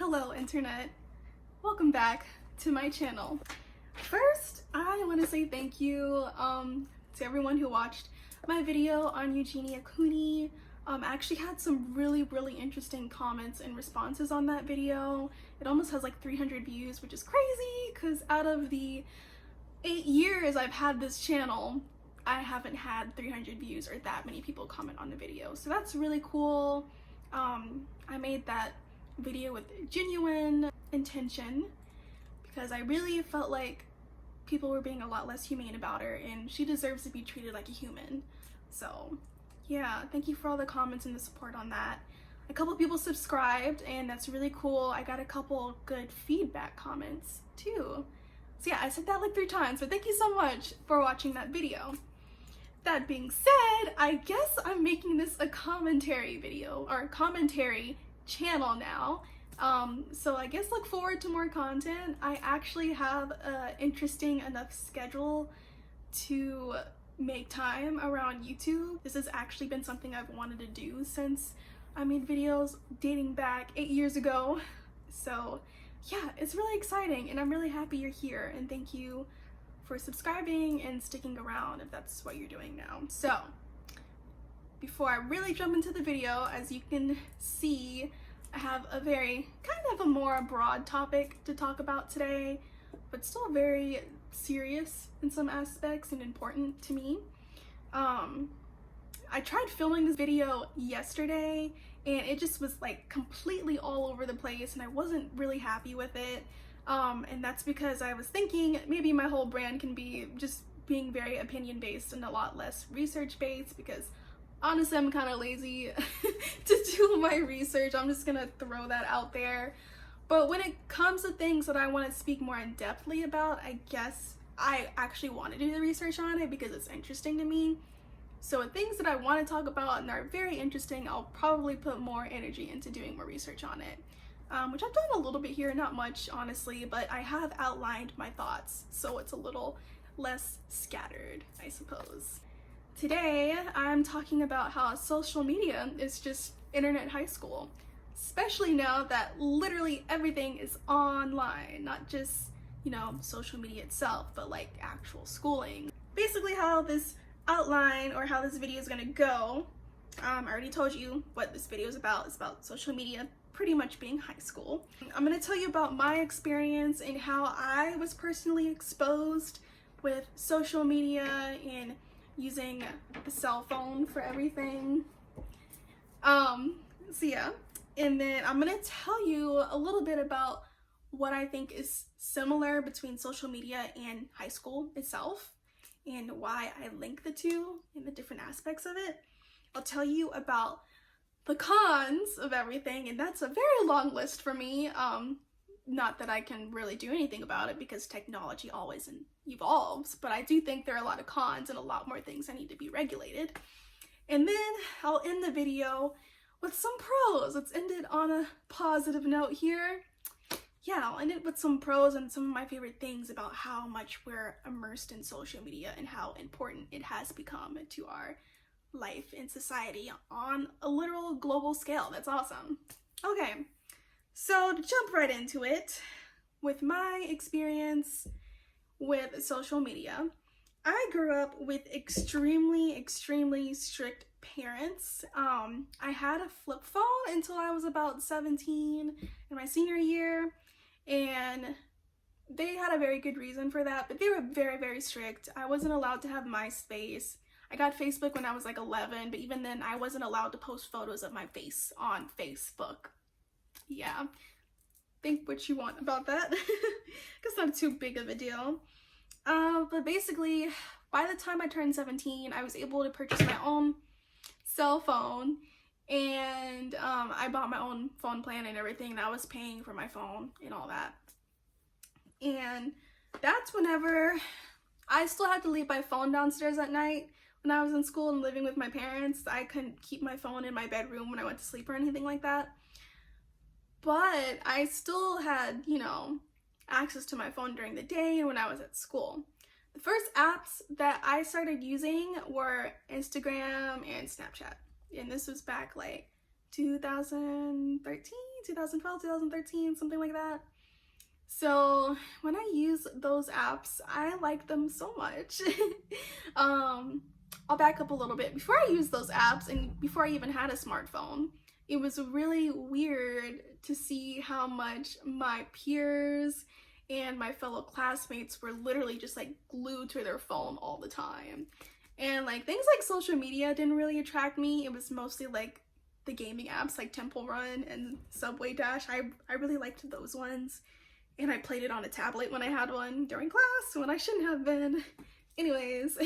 Hello internet, welcome back to my channel. First, I want to say thank you to everyone who watched my video on Eugenia Cooney. I actually had some really interesting comments and responses on that video. It almost has like 300 views, which is crazy because out of the 8 years I've had this channel, I haven't had 300 views or that many people comment on the video. So that's really cool. I made that video with genuine intention because I really felt like people were being a lot less humane about her and she deserves to be treated like a human. So yeah, thank you for all the comments and the support on that. A couple people subscribed and that's really cool. I got a couple good feedback comments too. So yeah, I said that like 3 times, but thank you so much for watching that video. That being said, I guess I'm making this a commentary video or a commentary channel now. So I guess look forward to more content. I actually have an interesting enough schedule to make time around YouTube. This has actually been something I've wanted to do since I made videos dating back 8 years ago. So yeah, it's really exciting and I'm really happy you're here and thank you for subscribing and sticking around if that's what you're doing now. So before I really jump into the video, as you can see, I have a very kind of a more broad topic to talk about today, but still very serious in some aspects and important to me. I tried filming this video yesterday and it just was like completely all over the place and I wasn't really happy with it. And that's because I was thinking maybe my whole brand can be just being very opinion based and a lot less research based, because honestly I'm kind of lazy to do my research. I'm just gonna throw that out there. But when it comes to things that I want to speak more in depthly about, I guess I actually want to do the research on it because it's interesting to me. So with things that I want to talk about and are very interesting, I'll probably put more energy into doing more research on it. Which I've done a little bit here, not much honestly, but I have outlined my thoughts, so it's a little less scattered, I suppose. Today, I'm talking about how social media is just internet high school, especially now that literally everything is online, not just, you know, social media itself, but like actual schooling. Basically how this outline or how this video is gonna go, I already told you what this video is about. It's about social media pretty much being high school. I'm gonna tell you about my experience and how I was personally exposed with social media and using the cell phone for everything. So yeah, and then I'm gonna tell you a little bit about what I think is similar between social media and high school itself and why I link the two and the different aspects of it. I'll tell you about the cons of everything, and that's a very long list for me. Not that I can really do anything about it because technology always evolves, but I do think there are a lot of cons and a lot more things that need to be regulated. And then I'll end the video with some pros. Let's end it on a positive note here. Yeah, I'll end it with some pros and some of my favorite things about how much we're immersed in social media and how important it has become to our life in society on a literal global scale. That's awesome. Okay, so to jump right into it, with my experience with social media, I grew up with extremely strict parents. I had a flip phone until I was about 17 in my senior year, and they had a very good reason for that, but they were very strict. I wasn't allowed to have MySpace. I got Facebook when I was like 11, but even then I wasn't allowed to post photos of my face on Facebook. Yeah, think what you want about that. It's not too big of a deal. But basically, by the time I turned 17, I was able to purchase my own cell phone, and I bought my own phone plan and everything, and I was paying for my phone and all that. And that's whenever I still had to leave my phone downstairs at night. When I was in school and living with my parents, I couldn't keep my phone in my bedroom when I went to sleep or anything like that. But I still had, you know, access to my phone during the day and when I was at school. The first apps that I started using were Instagram and Snapchat. And this was back like 2013, 2012, 2013, something like that. So when I use those apps, I like them so much. I'll back up a little bit. Before I used those apps and before I even had a smartphone, it was really weird to see how much my peers and my fellow classmates were literally just like glued to their phone all the time. And like things like social media didn't really attract me. It was mostly like the gaming apps like Temple Run and Subway Dash. I really liked those ones. And I played it on a tablet when I had one during class when I shouldn't have been. Anyways,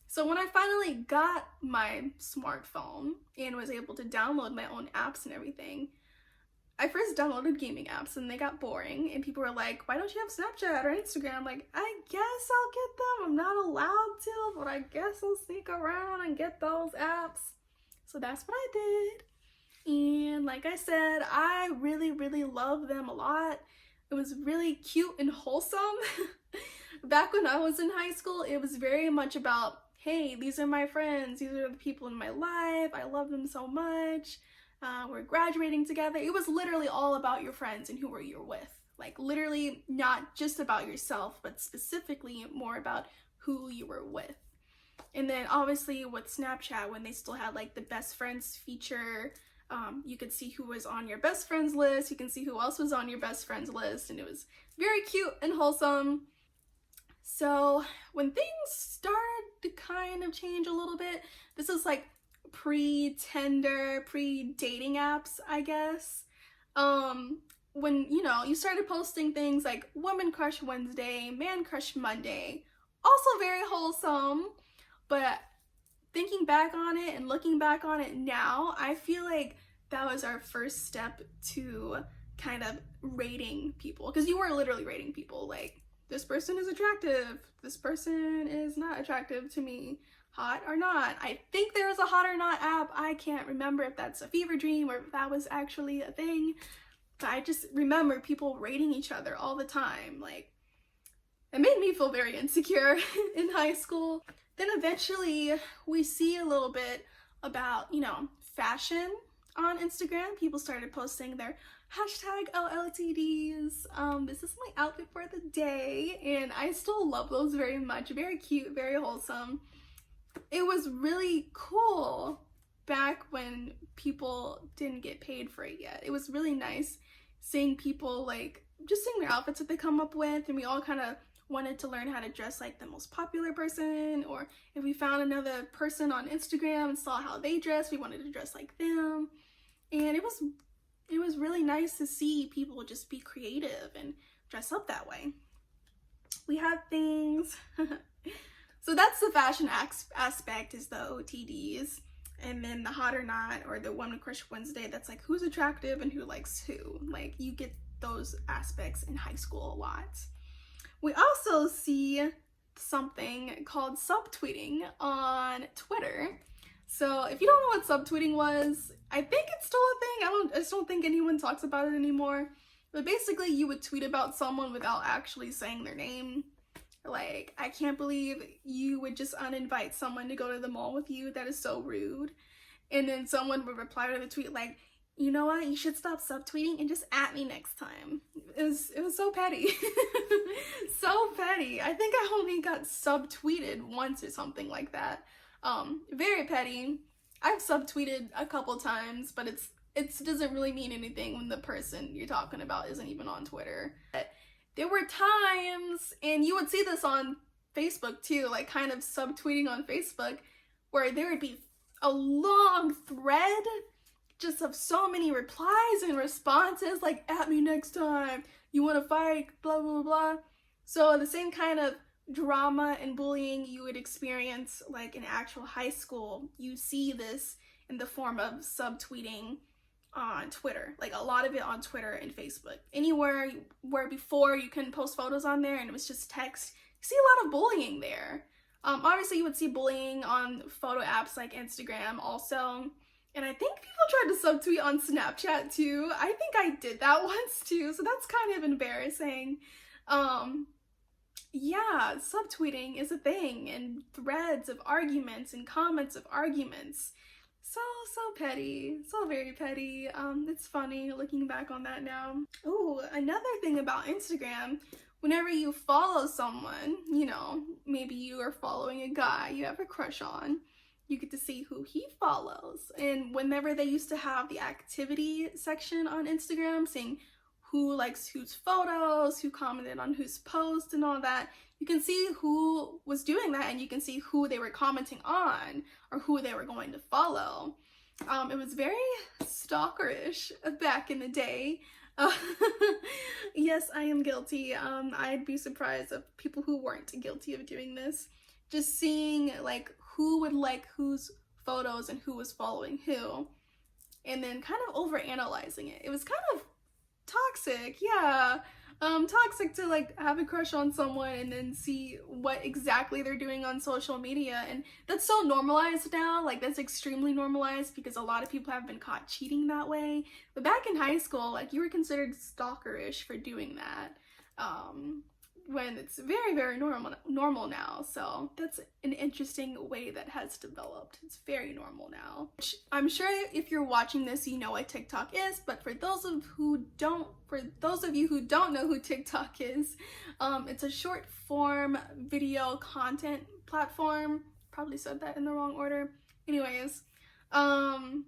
so when I finally got my smartphone and was able to download my own apps and everything, I first downloaded gaming apps and they got boring and people were like, why don't you have Snapchat or Instagram? I'm like, I guess I'll get them. I'm not allowed to, but I guess I'll sneak around and get those apps. So that's what I did. And like I said, I really, really love them a lot. It was really cute and wholesome. Back when I was in high school, it was very much about, hey, these are my friends. These are the people in my life. I love them so much. We're graduating together. It was literally all about your friends and who you're with. Like literally not just about yourself, but specifically more about who you were with. And then obviously with Snapchat, when they still had like the best friends feature, you could see who was on your best friends list. You can see who else was on your best friends list. And it was very cute and wholesome. So when things started to kind of change a little bit, this is like pre-Tinder, pre-dating apps, I guess. When, you know, you started posting things like Woman Crush Wednesday, Man Crush Monday, also very wholesome. But thinking back on it and looking back on it now, I feel like that was our first step to kind of rating people. Because you were literally rating people, like, this person is attractive, this person is not attractive to me, hot or not. I think there was a hot or not app. I can't remember if that's a fever dream or if that was actually a thing. But I just remember people rating each other all the time. Like, it made me feel very insecure in high school. Then eventually we see a little bit about, you know, fashion on Instagram. People started posting their hashtag LLTDs. This is my outfit for the day. And I still love those very much. Very cute, very wholesome. It was really cool back when people didn't get paid for it yet. It was really nice seeing people like just seeing their outfits that they come up with, and we all kind of wanted to learn how to dress like the most popular person, or if we found another person on Instagram and saw how they dress, we wanted to dress like them. And it was really nice to see people just be creative and dress up that way. We had things so that's the fashion aspect, is the OTDs. And then the hot or not, or the Woman Crush Wednesday, that's like who's attractive and who likes who. Like, you get those aspects in high school a lot. We also see something called subtweeting on Twitter. So if you don't know what subtweeting was, I think it's still a thing. I just don't think anyone talks about it anymore. But basically you would tweet about someone without actually saying their name. Like, I can't believe you would just uninvite someone to go to the mall with you. That is so rude. And then someone would reply to the tweet like, you know what, you should stop subtweeting and just at me next time. It was so petty. So petty. I think I only got subtweeted once or something like that. Very petty. I've subtweeted a couple times, but it doesn't really mean anything when the person you're talking about isn't even on Twitter. But there were times, and you would see this on Facebook too, like kind of subtweeting on Facebook, where there would be a long thread just of so many replies and responses, like, at me next time, you want to fight, blah, blah, blah. So the same kind of drama and bullying you would experience like in actual high school, you see this in the form of subtweeting on Twitter, like a lot of it on Twitter and Facebook. Anywhere where before you couldn't post photos on there and it was just text, you see a lot of bullying there. Obviously you would see bullying on photo apps like Instagram also. And I think people tried to subtweet on Snapchat too. I think I did that once too, so that's kind of embarrassing. Yeah, subtweeting is a thing, and threads of arguments and comments of arguments. So petty, so very petty. It's funny looking back on that now. Oh, another thing about Instagram, whenever you follow someone, you know, maybe you are following a guy you have a crush on, you get to see who he follows. And whenever they used to have the activity section on Instagram, seeing who likes whose photos, who commented on whose post and all that, you can see who was doing that, and you can see who they were commenting on or who they were going to follow. It was very stalkerish back in the day. Yes, I am guilty. I'd be surprised of people who weren't guilty of doing this. Just seeing like who would like whose photos and who was following who, and then kind of overanalyzing it. It was kind of toxic, yeah. Toxic to like have a crush on someone and then see what exactly they're doing on social media. And that's so normalized now, like that's extremely normalized because a lot of people have been caught cheating that way. But back in high school, like you were considered stalkerish for doing that. When it's very, very normal now. So that's an interesting way that has developed. It's very normal now. I'm sure if you're watching this, you know what TikTok is, but for those of you who don't know who TikTok is, it's a short form video content platform. Probably said that in the wrong order. Anyways, and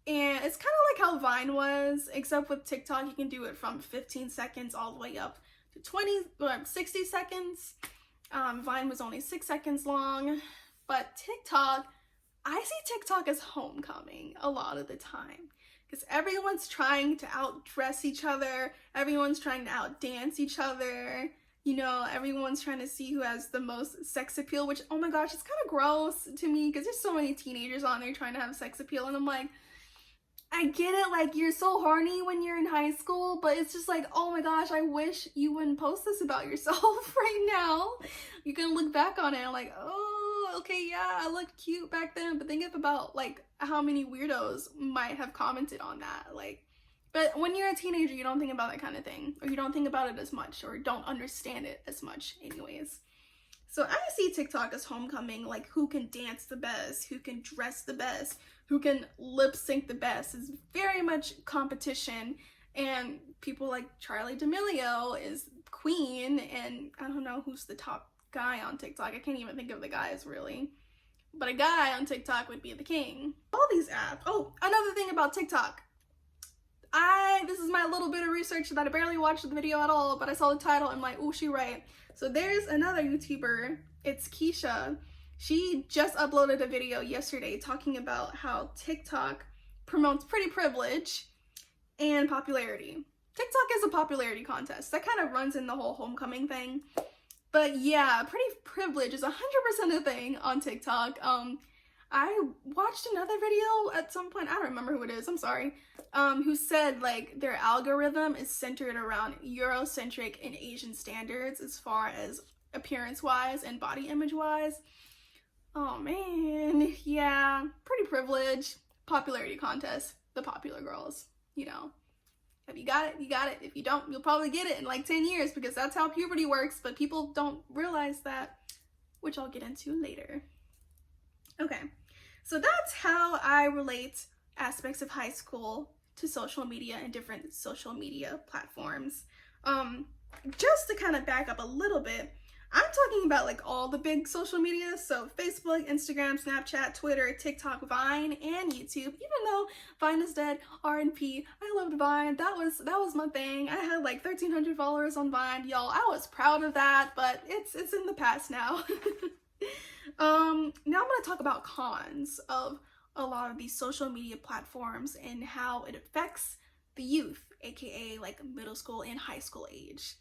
it's kind of like how Vine was, except with TikTok, you can do it from 15 seconds all the way up 60 seconds. Vine was only 6 seconds long, but TikTok, I see TikTok as homecoming a lot of the time because everyone's trying to outdress each other, everyone's trying to outdance each other, you know, everyone's trying to see who has the most sex appeal, which, oh my gosh, it's kind of gross to me because there's so many teenagers on there trying to have sex appeal, and I'm like, I get it, like, you're so horny when you're in high school, but it's just like, oh my gosh, I wish you wouldn't post this about yourself right now. You're gonna look back on it and like, oh, okay, yeah, I looked cute back then, but think about, like, how many weirdos might have commented on that, like, but when you're a teenager, you don't think about that kind of thing, or you don't think about it as much, or don't understand it as much anyways. So I see TikTok as homecoming, like who can dance the best, who can dress the best, who can lip sync the best. It's very much competition, and people like Charlie D'Amelio is queen, and I don't know who's the top guy on TikTok. I can't even think of the guys really, but a guy on TikTok would be the king. All these apps. Oh, another thing about TikTok. This is my little bit of research that I barely watched the video at all, but I saw the title and I'm like, oh, she right. So there's another YouTuber, it's Keisha. She just uploaded a video yesterday talking about how TikTok promotes pretty privilege and popularity. TikTok is a popularity contest. That kind of runs in the whole homecoming thing. But yeah, pretty privilege is 100% a thing on TikTok. I watched another video at some point, I don't remember who it is, I'm sorry, who said like their algorithm is centered around Eurocentric and Asian standards as far as appearance-wise and body image-wise. Oh man, yeah, pretty privilege, popularity contest, the popular girls, you know. If you got it, you got it. If you don't, you'll probably get it in like 10 years because that's how puberty works, but people don't realize that, which I'll get into later. Okay, so that's how I relate aspects of high school to social media and different social media platforms. Just to kind of back up a little bit, I'm talking about like all the big social media, so Facebook, Instagram, Snapchat, Twitter, TikTok, Vine, and YouTube. Even though Vine is dead, R&P, I loved Vine. That was my thing. I had like 1,300 followers on Vine, y'all. I was proud of that, but it's in the past now. Now I'm going to talk about cons of a lot of these social media platforms and how it affects the youth, aka like middle school and high school age.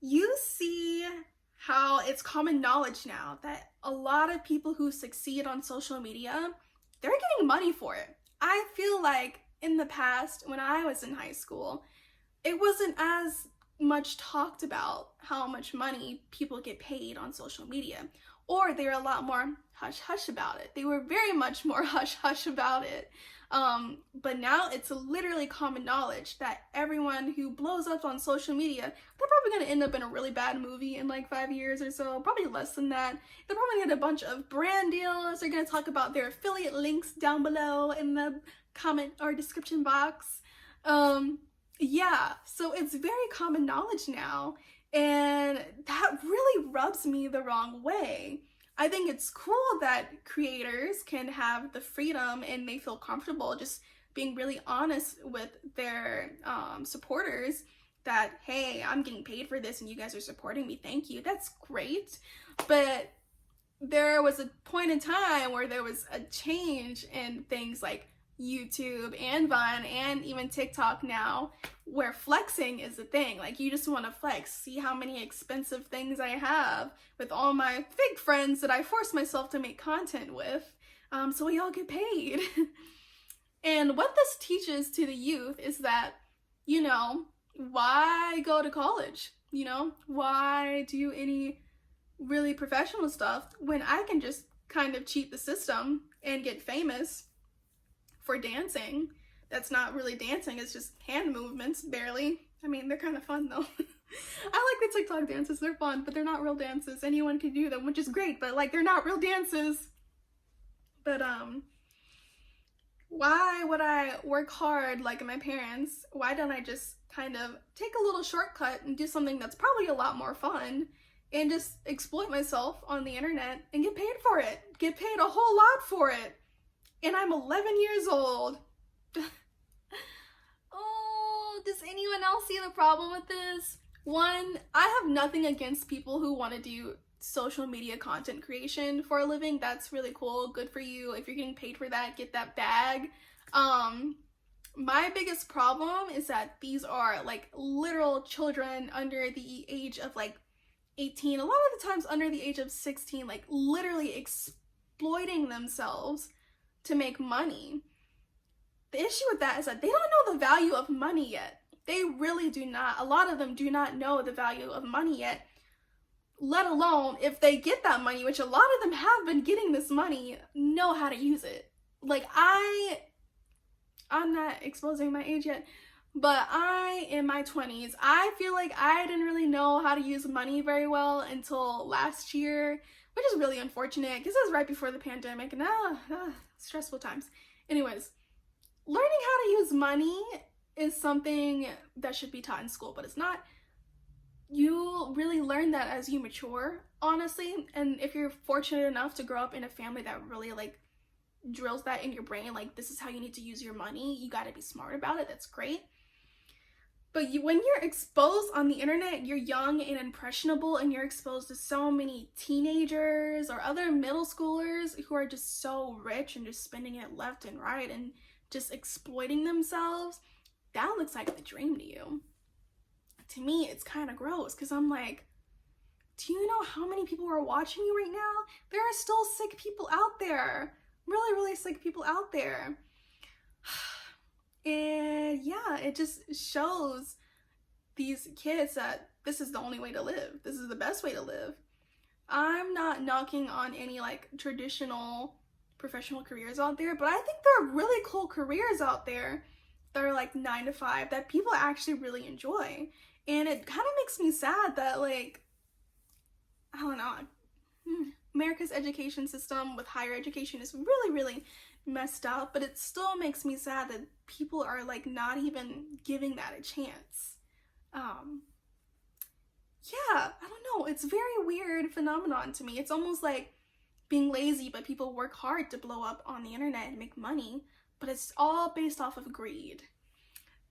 You see how it's common knowledge now that a lot of people who succeed on social media, they're getting money for it. I feel like in the past, when I was in high school, it wasn't as much talked about how much money people get paid on social media, or they're a lot more hush-hush about it. They were very much more hush-hush about it. But now it's literally common knowledge that everyone who blows up on social media, they're probably going to end up in a really bad movie in like 5 years or so, probably less than that. They're probably going to get a bunch of brand deals. They're going to talk about their affiliate links down below in the comment or description box. Yeah, so it's very common knowledge now, and that really rubs me the wrong way. I think it's cool that creators can have the freedom and they feel comfortable just being really honest with their supporters that, hey, I'm getting paid for this and you guys are supporting me, thank you. That's great. But there was a point in time where there was a change in things like YouTube and Vine and even TikTok now, where flexing is a thing. Like, you just want to flex, see how many expensive things I have with all my fake friends that I force myself to make content with, so we all get paid. And what this teaches to the youth is that, you know, why go to college? You know, why do any really professional stuff when I can just kind of cheat the system and get famous for dancing? That's not really dancing, it's just hand movements, barely. I mean, they're kind of fun though. I like the TikTok dances, they're fun, but they're not real dances. Anyone can do them, which is great, but like, they're not real dances. But why would I work hard like my parents? Why don't I just kind of take a little shortcut and do something that's probably a lot more fun and just exploit myself on the internet and get paid for it? Get paid a whole lot for it. And I'm 11 years old. Oh, does anyone else see the problem with this? One, I have nothing against people who want to do social media content creation for a living. That's really cool. Good for you. If you're getting paid for that, get that bag. My biggest problem is that these are like literal children under the age of like 18, a lot of the times under the age of 16, like literally exploiting themselves to make money. The issue with that is that they don't know the value of money yet. They really do not. A lot of them do not know the value of money yet, let alone if they get that money, which a lot of them have been getting this money, know how to use it. Like, I'm not exposing my age yet, but I, in my 20s, I feel like I didn't really know how to use money very well until last year, which is really unfortunate because it was right before the pandemic and stressful times. Anyways, learning how to use money is something that should be taught in school, but it's not. You really learn that as you mature, honestly, and if you're fortunate enough to grow up in a family that really like drills that in your brain, like this is how you need to use your money, you got to be smart about it, that's great. But when you're exposed on the internet, you're young and impressionable, and you're exposed to so many teenagers or other middle schoolers who are just so rich and just spending it left and right and just exploiting themselves. That looks like the dream to you. To me, it's kind of gross because I'm like, do you know how many people are watching you right now? There are still sick people out there. Really, really sick people out there. And yeah, it just shows these kids that this is the only way to live. This is the best way to live. I'm not knocking on any like traditional professional careers out there, but I think there are really cool careers out there that are like 9 to 5 that people actually really enjoy. And it kind of makes me sad that, like, I don't know, America's education system with higher education is really, really messed up, but it still makes me sad that people are like not even giving that a chance. Yeah, I don't know, it's a very weird phenomenon to me. It's almost like being lazy, but people work hard to blow up on the internet and make money, but it's all based off of greed.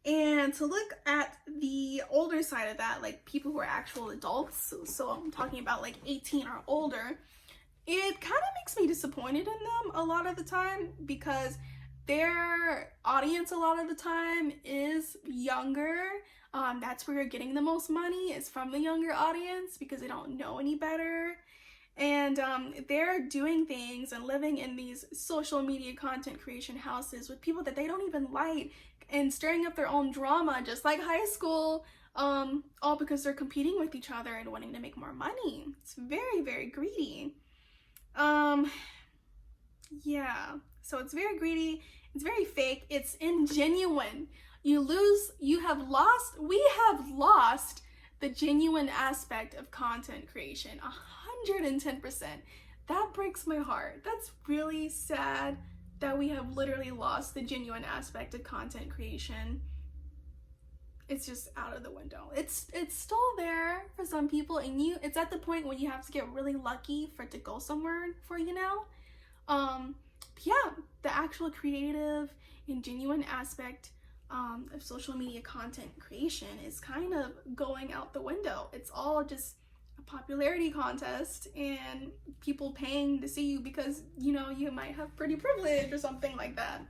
And to look at the older side of that, like people who are actual adults, so I'm talking about like 18 or older, it kind of makes me disappointed in them a lot of the time because their audience a lot of the time is younger. That's where you're getting the most money, is from the younger audience because they don't know any better. And they're doing things and living in these social media content creation houses with people that they don't even like and stirring up their own drama just like high school, all because they're competing with each other and wanting to make more money. It's very, very greedy. Yeah, so it's very greedy, It's very fake. It's ingenuine. We have lost the genuine aspect of content creation, 110%. That breaks my heart. That's really sad that we have literally lost the genuine aspect of content creation. It's just out of the window. It's still there for some people, and it's at the point when you have to get really lucky for it to go somewhere for you now. Yeah, the actual creative and genuine aspect of social media content creation is kind of going out the window. It's all just a popularity contest and people paying to see you because, you know, you might have pretty privilege or something like that.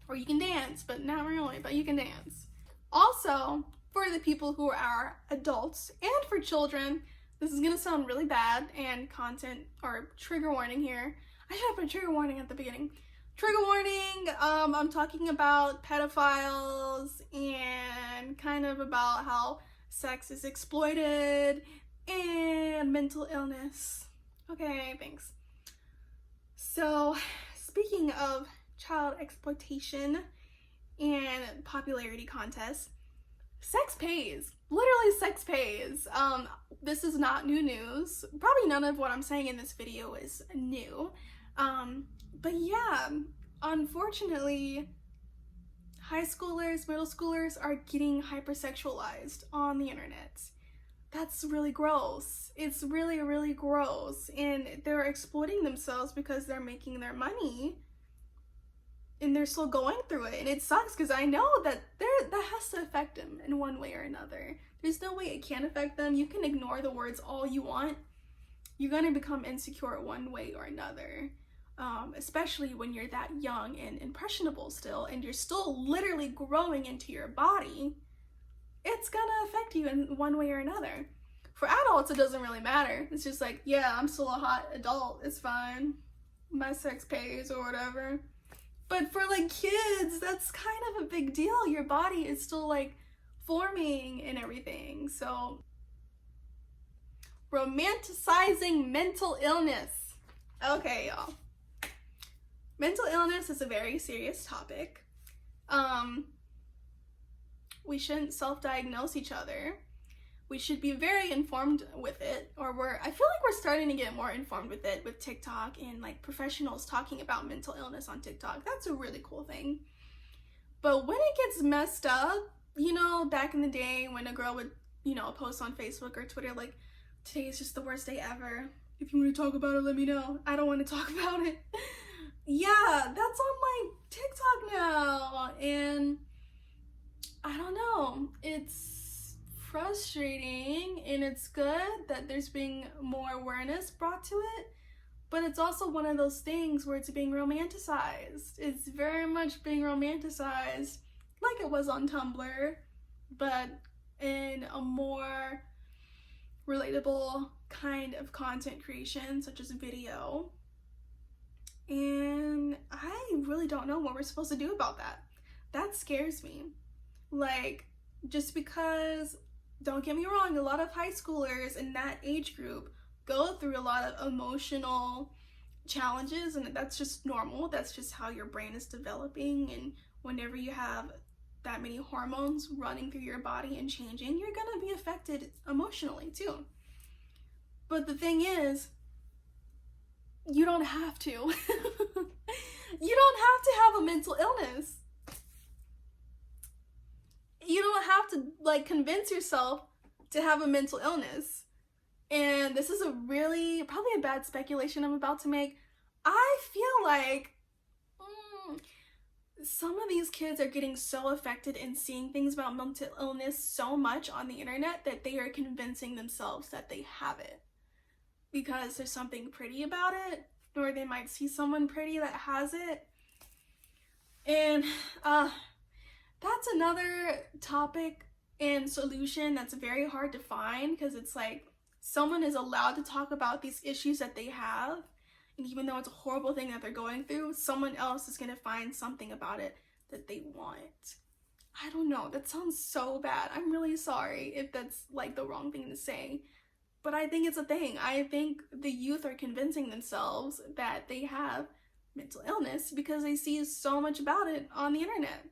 Or you can dance, but not really, but you can dance. Also, for the people who are adults and for children, this is gonna sound really bad and content or trigger warning here. I should have put a trigger warning at the beginning. Trigger warning, I'm talking about pedophiles and kind of about how sex is exploited and mental illness. Okay, thanks. So, speaking of child exploitation and popularity contests, sex pays. Literally, sex pays. This is not new news. Probably none of what I'm saying in this video is new. But yeah, unfortunately, high schoolers, middle schoolers are getting hypersexualized on the internet. That's really gross. It's really, really gross. And they're exploiting themselves because they're making their money. And they're still going through it. And it sucks because I know that that has to affect them in one way or another. There's no way it can't affect them. You can ignore the words all you want. You're going to become insecure one way or another. Especially when you're that young and impressionable still, and you're still literally growing into your body, it's gonna affect you in one way or another. For adults, it doesn't really matter. It's just like, yeah, I'm still a hot adult, it's fine. My sex pays or whatever. But for like kids, that's kind of a big deal. Your body is still like forming and everything. So, romanticizing mental illness. Okay, y'all. Mental illness is a very serious topic. We shouldn't self-diagnose each other. We should be very informed with it, I feel like we're starting to get more informed with it with TikTok and like professionals talking about mental illness on TikTok. That's a really cool thing. But when it gets messed up, you know, back in the day when a girl would, you know, post on Facebook or Twitter like, today is just the worst day ever. If you want to talk about it, let me know. I don't want to talk about it. Yeah, that's on like TikTok now, and I don't know, it's frustrating, and it's good that there's being more awareness brought to it, but it's also one of those things where it's being romanticized. It's very much being romanticized like it was on Tumblr, but in a more relatable kind of content creation, such as video. And I really don't know what we're supposed to do about that. That scares me. Like, just because, don't get me wrong, a lot of high schoolers in that age group go through a lot of emotional challenges, and that's just normal. That's just how your brain is developing, and whenever you have that many hormones running through your body and changing, you're gonna be affected emotionally too. But the thing is, you don't have to. You don't have to have a mental illness. You don't have to like convince yourself to have a mental illness. And this is probably a bad speculation I'm about to make. I feel like some of these kids are getting so affected and seeing things about mental illness so much on the internet that they are convincing themselves that they have it. Because there's something pretty about it, or they might see someone pretty that has it. And that's another topic and solution that's very hard to find, because it's like someone is allowed to talk about these issues that they have, and even though it's a horrible thing that they're going through, someone else is going to find something about it that they want. I don't know, that sounds so bad. I'm really sorry if that's like the wrong thing to say. But I think it's a thing. I think the youth are convincing themselves that they have mental illness because they see so much about it on the internet.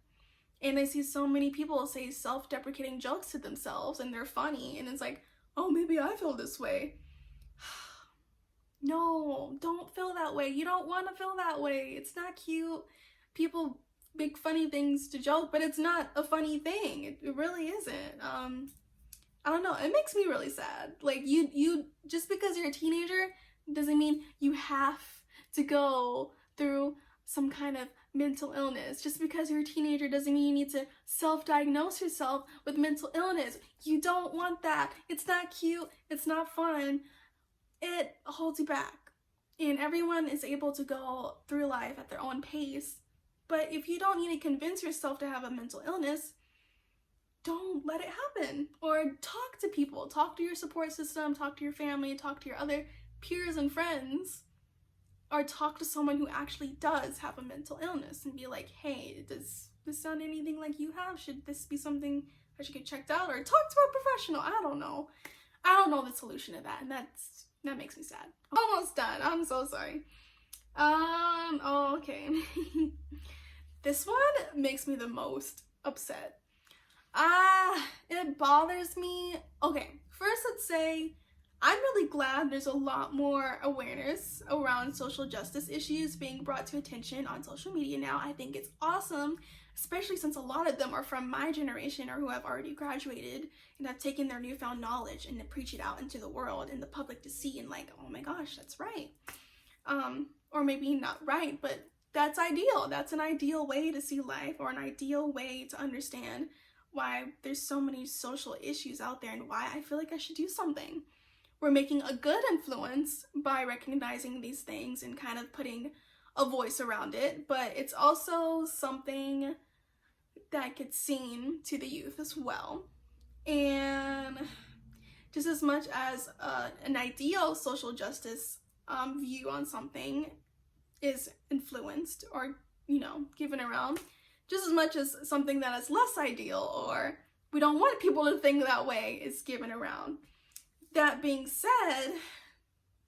And they see so many people say self-deprecating jokes to themselves and they're funny. And it's like, oh, maybe I feel this way. No, don't feel that way. You don't want to feel that way. It's not cute. People make funny things to joke, but it's not a funny thing. It really isn't. I don't know. It makes me really sad. Like you just because you're a teenager doesn't mean you have to go through some kind of mental illness. Just because you're a teenager doesn't mean you need to self-diagnose yourself with mental illness. You don't want that. It's not cute. It's not fun. It holds you back. And everyone is able to go through life at their own pace. But if you don't need to convince yourself to have a mental illness, don't let it happen. Or talk to people. Talk to your support system. Talk to your family. Talk to your other peers and friends. Or talk to someone who actually does have a mental illness and be like, hey, does this sound anything like you have? Should this be something I should get checked out? Or talk to a professional. I don't know. I don't know the solution to that. And that makes me sad. Almost done. I'm so sorry. Okay. This one makes me the most upset. It bothers me. Okay, first let's say I'm really glad there's a lot more awareness around social justice issues being brought to attention on social media now. I think it's awesome, especially since a lot of them are from my generation or who have already graduated and have taken their newfound knowledge and to preach it out into the world and the public to see and like, oh my gosh, that's right. Or maybe not right, but that's ideal. That's an ideal way to see life or an ideal way to understand why there's so many social issues out there and why I feel like I should do something. We're making a good influence by recognizing these things and kind of putting a voice around it, but it's also something that gets seen to the youth as well. And just as much as an ideal social justice view on something is influenced or, given around, just as much as something that is less ideal or we don't want people to think that way is given around. That being said,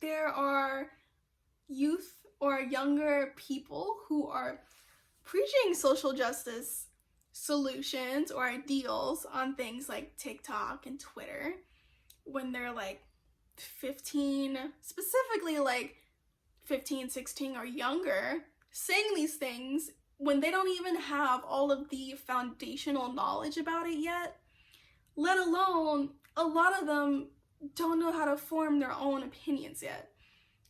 there are youth or younger people who are preaching social justice solutions or ideals on things like TikTok and Twitter when they're like 15, specifically like 15, 16 or younger, saying these things when they don't even have all of the foundational knowledge about it yet, let alone a lot of them don't know how to form their own opinions yet.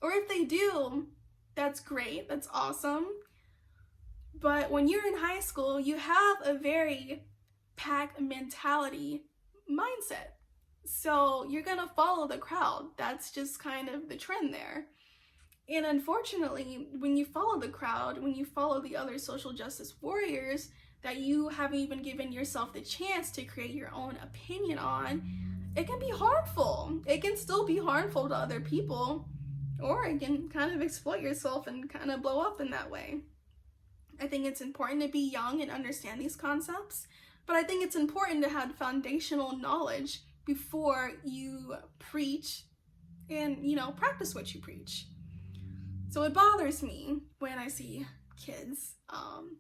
Or if they do, that's great, that's awesome. But when you're in high school, you have a very pack mentality mindset. So you're gonna follow the crowd. That's just kind of the trend there. And unfortunately, when you follow the crowd, when you follow the other social justice warriors that you haven't even given yourself the chance to create your own opinion on, it can be harmful. It can still be harmful to other people, or it can kind of exploit yourself and kind of blow up in that way. I think it's important to be young and understand these concepts, but I think it's important to have foundational knowledge before you preach and, practice what you preach. So it bothers me when I see kids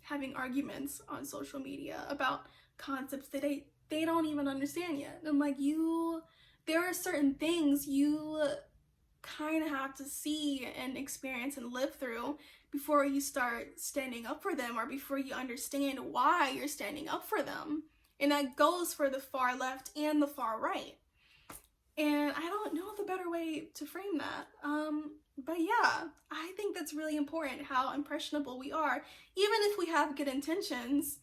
having arguments on social media about concepts that they don't even understand yet. I'm like, there are certain things you kind of have to see and experience and live through before you start standing up for them or before you understand why you're standing up for them. And that goes for the far left and the far right. And I don't know the better way to frame that. But yeah, I think that's really important, how impressionable we are. Even if we have good intentions,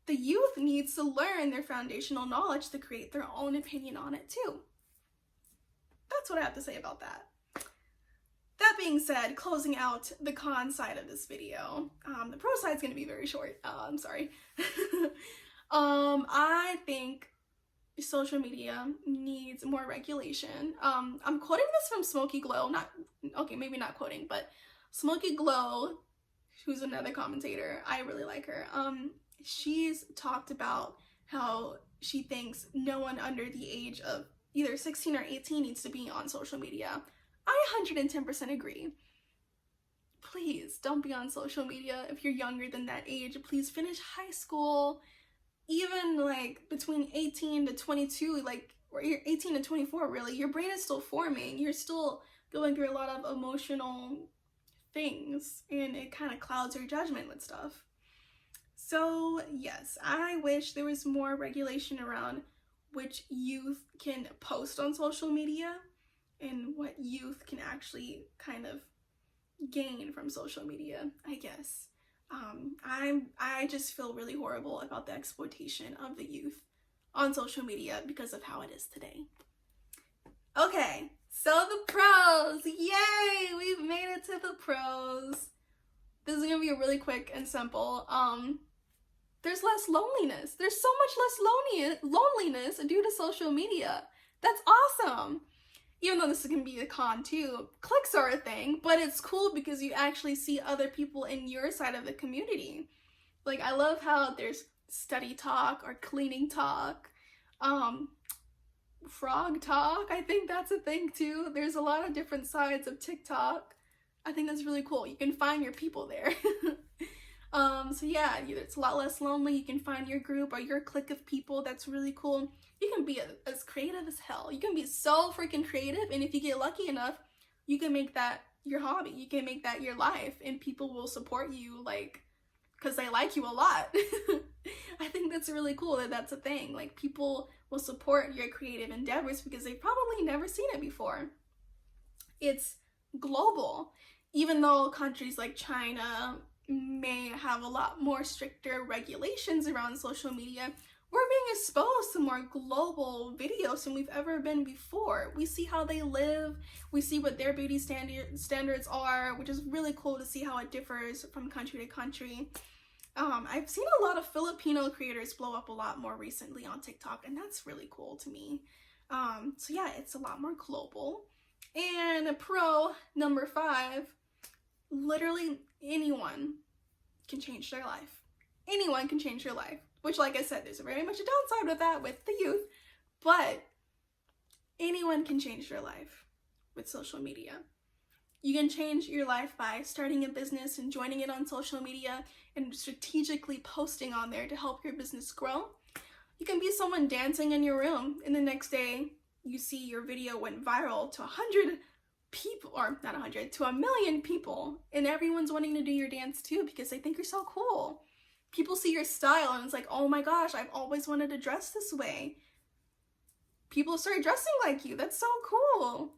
the youth needs to learn their foundational knowledge to create their own opinion on it too. That's what I have to say about that. That being said, closing out the con side of this video, the pro side is going to be very short. I'm sorry. I think social media needs more regulation. I'm quoting this from Smokey Glow, maybe not quoting, but Smokey Glow, who's another commentator, I really like her. She's talked about how she thinks no one under the age of either 16 or 18 needs to be on social media. I 110% agree. please don't be on social media if you're younger than that age. Please finish high school. Even like between 18 to 22, like, or you're 18 to 24, really, your brain is still forming. You're still going through a lot of emotional things, and it kind of clouds your judgment with stuff. So yes, I wish there was more regulation around which youth can post on social media and what youth can actually kind of gain from social media, I guess. I just feel really horrible about the exploitation of the youth on social media because of how it is today. Okay, so the pros, yay, we've made it to the pros. This is gonna be really quick and simple. There's less loneliness. There's so much less loneliness due to social media. That's awesome. Even though this can be a con too, clicks are a thing, but it's cool because you actually see other people in your side of the community. Like, I love how there's study talk or cleaning talk, frog talk, I think that's a thing too. There's a lot of different sides of TikTok. I think that's really cool. You can find your people there. So yeah, it's a lot less lonely. You can find your group or your clique of people. That's really cool. You can be as creative as hell. You can be so freaking creative, and if you get lucky enough, you can make that your hobby. You can make that your life, and people will support you, like, because they like you a lot. I think that's really cool that that's a thing. Like, people will support your creative endeavors because they've probably never seen it before. It's global. Even though countries like China may have a lot more stricter regulations around social media, we're being exposed to more global videos than we've ever been before. We see how they live, we see what their beauty standards are, which is really cool to see how it differs from country to country. I've seen a lot of Filipino creators blow up a lot more recently on TikTok, and that's really cool to me. So yeah, it's a lot more global. And pro number 5, literally anyone can change their life. Anyone can change your life. Which, like I said, there's very much a downside with that with the youth, but anyone can change their life with social media. You can change your life by starting a business and joining it on social media and strategically posting on there to help your business grow. You can be someone dancing in your room, and the next day you see your video went viral to 100 people, or not 100, to 1,000,000 people, and everyone's wanting to do your dance too because they think you're so cool. People see your style and it's like, oh my gosh, I've always wanted to dress this way. People start dressing like you. That's so cool.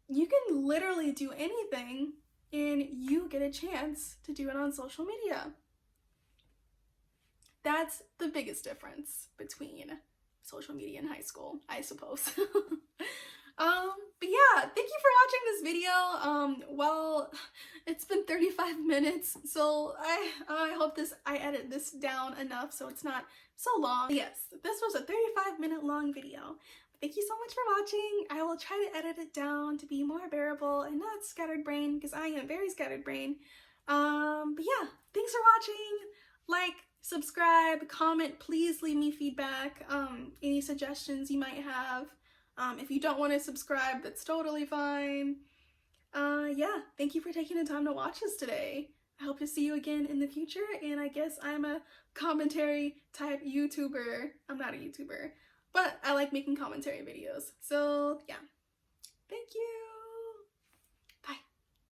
You can literally do anything, and you get a chance to do it on social media. That's the biggest difference between social media and high school, I suppose. But yeah, thank you for watching this video. Well, it's been 35 minutes, so I hope I edit this down enough so it's not so long. Yes, this was a 35-minute long video. Thank you so much for watching. I will try to edit it down to be more bearable and not scattered brain, because I am very scattered brain. But yeah, thanks for watching. Like, subscribe, comment, please leave me feedback, any suggestions you might have. If you don't want to subscribe, that's totally fine. Yeah, thank you for taking the time to watch this today. I hope to see you again in the future, and I guess I'm a commentary type YouTuber. I'm not a YouTuber, but I like making commentary videos. So yeah, thank you.